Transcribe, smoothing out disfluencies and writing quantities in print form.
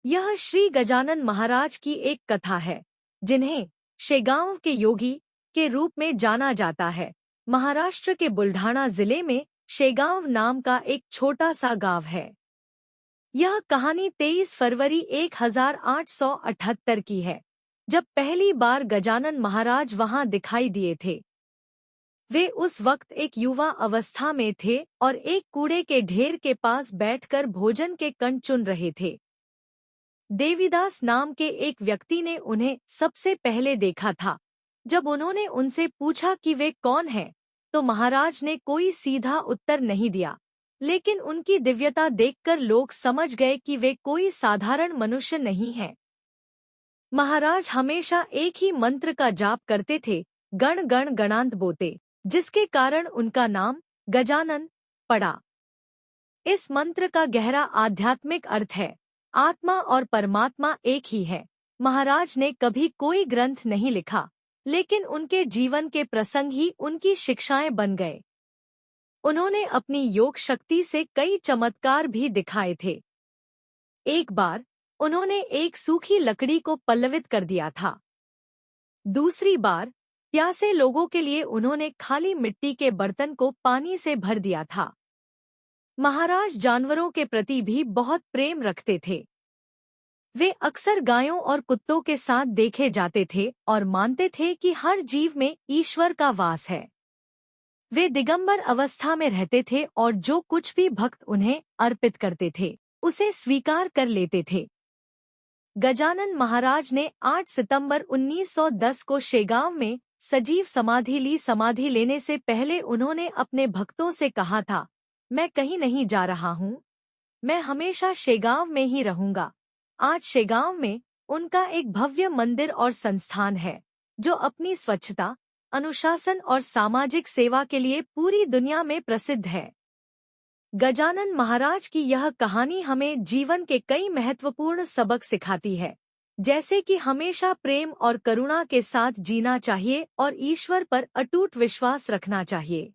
यह श्री गजानन महाराज की एक कथा है, जिन्हें शेगांव के योगी के रूप में जाना जाता है। महाराष्ट्र के बुल्ढाणा जिले में शेगांव नाम का एक छोटा सा गांव है। यह कहानी 23 फरवरी 1878 की है, जब पहली बार गजानन महाराज वहां दिखाई दिए थे। वे उस वक्त एक युवा अवस्था में थे और एक कूड़े के ढेर के पास बैठकर भोजन के कण चुन रहे थे। देवीदास नाम के एक व्यक्ति ने उन्हें सबसे पहले देखा था। जब उन्होंने उनसे पूछा कि वे कौन हैं, तो महाराज ने कोई सीधा उत्तर नहीं दिया, लेकिन उनकी दिव्यता देखकर लोग समझ गए कि वे कोई साधारण मनुष्य नहीं हैं। महाराज हमेशा एक ही मंत्र का जाप करते थे, गण गण गणांत बोते, जिसके कारण उनका नाम गजानन पड़ा। इस मंत्र का गहरा आध्यात्मिक अर्थ है, आत्मा और परमात्मा एक ही है। महाराज ने कभी कोई ग्रंथ नहीं लिखा, लेकिन उनके जीवन के प्रसंग ही उनकी शिक्षाएं बन गए। उन्होंने अपनी योग शक्ति से कई चमत्कार भी दिखाए थे। एक बार उन्होंने एक सूखी लकड़ी को पल्लवित कर दिया था। दूसरी बार प्यासे लोगों के लिए उन्होंने खाली मिट्टी के बर्तन को पानी से भर दिया था। महाराज जानवरों के प्रति भी बहुत प्रेम रखते थे। वे अक्सर गायों और कुत्तों के साथ देखे जाते थे और मानते थे कि हर जीव में ईश्वर का वास है। वे दिगंबर अवस्था में रहते थे और जो कुछ भी भक्त उन्हें अर्पित करते थे, उसे स्वीकार कर लेते थे। गजानन महाराज ने 8 सितंबर 1910 को शेगांव में सजीव समाधि ली। समाधि लेने से पहले उन्होंने अपने भक्तों से कहा था, मैं कहीं नहीं जा रहा हूँ, मैं हमेशा शेगांव में ही रहूंगा। आज शेगांव में उनका एक भव्य मंदिर और संस्थान है, जो अपनी स्वच्छता, अनुशासन और सामाजिक सेवा के लिए पूरी दुनिया में प्रसिद्ध है। गजानन महाराज की यह कहानी हमें जीवन के कई महत्वपूर्ण सबक सिखाती है, जैसे कि हमेशा प्रेम और करुणा के साथ जीना चाहिए और ईश्वर पर अटूट विश्वास रखना चाहिए।